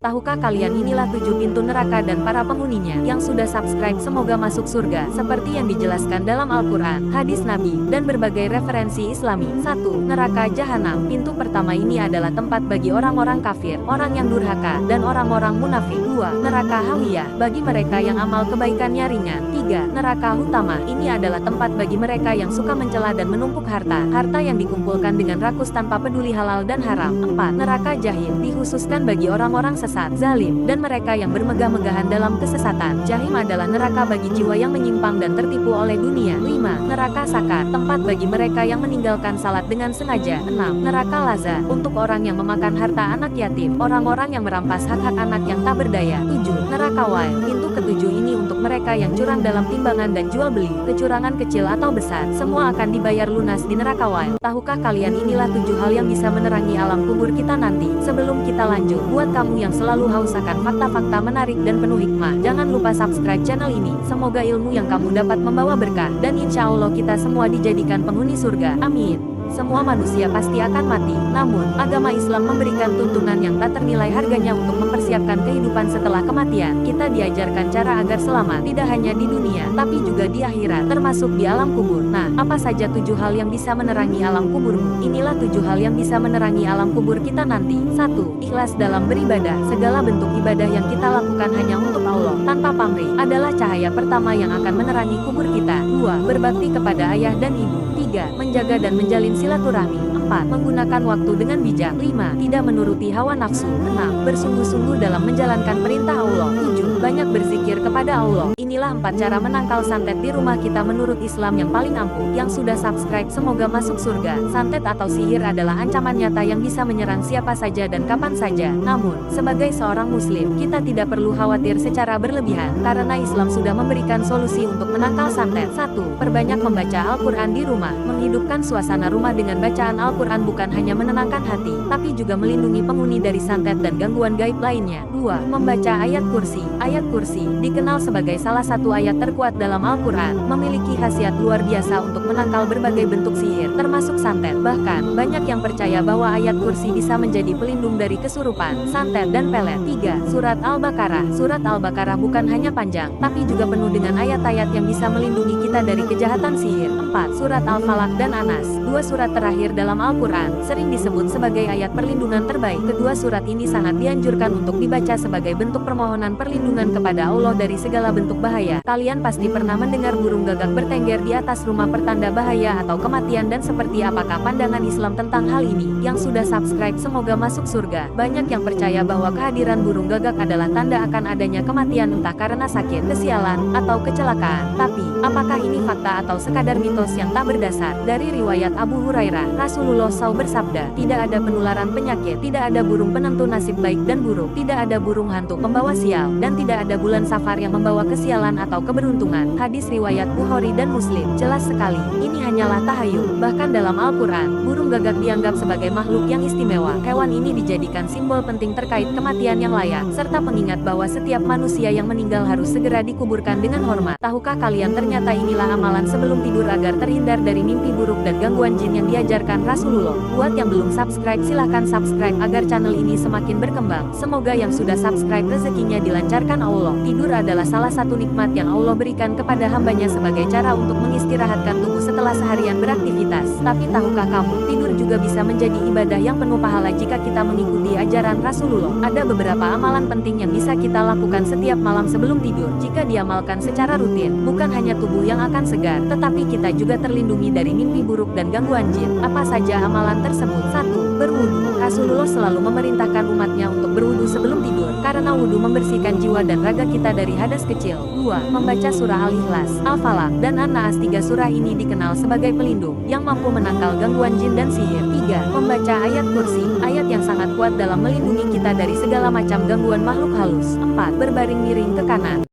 Tahukah kalian inilah 7 pintu neraka dan para penghuninya yang sudah subscribe semoga masuk surga seperti yang dijelaskan dalam Al-Quran, hadis Nabi, dan berbagai referensi Islami. 1. Neraka Jahanam. Pintu pertama ini adalah tempat bagi orang-orang kafir, orang yang durhaka, dan orang-orang munafik. 2. Neraka Hawiyah. Bagi mereka yang amal kebaikannya ringan. 3. Neraka Hutama. Ini adalah tempat bagi mereka yang suka mencela dan menumpuk harta yang dikumpulkan dengan rakus tanpa peduli halal dan haram. 4. Neraka Jahim. Dikhususkan bagi orang-orang sesat, zalim, dan mereka yang bermegah-megahan dalam kesesatan. Jahim adalah neraka bagi jiwa yang menyimpang dan tertipu oleh dunia. 5. Neraka Sakar. Tempat bagi mereka yang meninggalkan salat dengan sengaja. 6. Neraka Laza. Untuk orang yang memakan harta anak yatim, orang-orang yang merampas hak-hak anak yang tak berdaya. 7. Neraka Wail. Pintu ketujuh ini untuk mereka yang curang dalam timbangan dan jual beli. Kecurangan kecil atau besar, semua akan dibayar lunas di neraka Wail. Tahukah kalian inilah 7 hal yang bisa menerangi alam kubur kita nanti? Sebelum kita lanjut, buat kamu yang selalu haus akan fakta-fakta menarik dan penuh hikmah, jangan lupa subscribe channel ini. Semoga ilmu yang kamu dapat membawa berkah, dan insya Allah kita semua dijadikan penghuni surga. Amin. Semua manusia pasti akan mati, namun agama Islam memberikan tuntunan yang tak ternilai harganya untuk mempersiapkan kehidupan setelah kematian. Kita diajarkan cara agar selamat, tidak hanya di dunia, tapi juga di akhirat, termasuk di alam kubur. Nah, apa saja 7 hal yang bisa menerangi alam kuburmu? Inilah 7 hal yang bisa menerangi alam kubur kita nanti. 1. Ikhlas dalam beribadah. Segala bentuk ibadah yang kita lakukan hanya untuk Allah, tanpa pamrih, adalah cahaya pertama yang akan menerangi kubur kita. 2. Berbakti kepada ayah dan ibu. 3. Menjaga dan menjalin silaturahmi. 4. Menggunakan waktu dengan bijak. 5. Tidak menuruti hawa nafsu. 6. Bersungguh-sungguh dalam menjalankan perintah Allah. 7. Banyak berzikir kepada Allah. Inilah 4 cara menangkal santet di rumah kita menurut Islam yang paling ampuh. Yang sudah subscribe semoga masuk surga. Santet atau sihir adalah ancaman nyata yang bisa menyerang siapa saja dan kapan saja. Namun, sebagai seorang muslim, kita tidak perlu khawatir secara berlebihan, karena Islam sudah memberikan solusi untuk menangkal santet. 1. Perbanyak membaca Al-Quran di rumah. Menghidupkan suasana rumah dengan bacaan Al-Quran bukan hanya menenangkan hati, tapi juga melindungi penghuni dari santet dan gangguan gaib lainnya. 2. Membaca ayat kursi. Ayat kursi dikenal sebagai salah satu ayat terkuat dalam Al-Quran, memiliki khasiat luar biasa untuk menangkal berbagai bentuk sihir, termasuk santet. Bahkan, banyak yang percaya bahwa ayat kursi bisa menjadi pelindung dari kesurupan, santet, dan pelet. 3. Surat Al-Baqarah. Surat Al-Baqarah bukan hanya panjang, tapi juga penuh dengan ayat-ayat yang bisa melindungi kita dari kejahatan sihir. 4. Surat Al-Falaq dan Anas. 2 surat terakhir dalam Al-Quran sering disebut sebagai ayat perlindungan terbaik. Kedua surat ini sangat dianjurkan untuk dibaca sebagai bentuk permohonan perlindungan kepada Allah dari segala bentuk bahaya. Kalian pasti pernah mendengar burung gagak bertengger di atas rumah pertanda bahaya atau kematian, dan seperti apakah pandangan Islam tentang hal ini? Yang sudah subscribe semoga masuk surga. Banyak yang percaya bahwa kehadiran burung gagak adalah tanda akan adanya kematian, entah karena sakit, kesialan, atau kecelakaan. Tapi, apakah ini fakta atau sekadar mitos yang tak berdasar? Dari riwayat Abu Hurairah, Rasulullah SAW bersabda, tidak ada penularan penyakit, tidak ada burung penentu nasib baik dan buruk, tidak ada burung hantu pembawa sial, dan tidak ada bulan safar yang membawa kesialan atau keberuntungan. Hadis riwayat Bukhari dan Muslim. Jelas sekali, ini hanyalah tahayul. Bahkan dalam Al-Quran, burung gagak dianggap sebagai makhluk yang istimewa. Hewan ini dijadikan simbol penting terkait kematian yang layak, serta pengingat bahwa setiap manusia yang meninggal harus segera dikuburkan dengan hormat. Tahukah kalian ternyata inilah amalan sebelum tidur agar terhindar dari mimpi buruk dan gangguan jin yang diajarkan Rasulullah. Buat yang belum subscribe silahkan subscribe agar channel ini semakin berkembang. Semoga yang sudah subscribe rezekinya dilancarkan Allah. Tidur adalah salah satu nikmat yang Allah berikan kepada hambanya sebagai cara untuk mengistirahatkan tubuh setelah seharian beraktivitas. Tapi tahukah kamu, tidur juga bisa menjadi ibadah yang penuh pahala jika kita mengikuti ajaran Rasulullah. Ada beberapa amalan penting yang bisa kita lakukan setiap malam sebelum tidur. Jika diamalkan secara rutin, bukan hanya tubuh yang akan segar, tetapi kita juga terlindungi dari mimpi buruk dan gangguan jin. Apa saja amalan tersebut? 1. Berwudu. Rasulullah selalu memerintahkan umatnya untuk berwudu sebelum tidur, karena wudu membersihkan jiwa dan raga kita dari hadas kecil. 2. Membaca surah Al-Ikhlas, Al-Falaq, dan An-Naas. 3 surah ini dikenal sebagai pelindung yang mampu menangkal gangguan jin dan sihir. 3. Membaca ayat kursi, ayat yang sangat kuat dalam melindungi kita dari segala macam gangguan makhluk halus. 4. Berbaring miring ke kanan.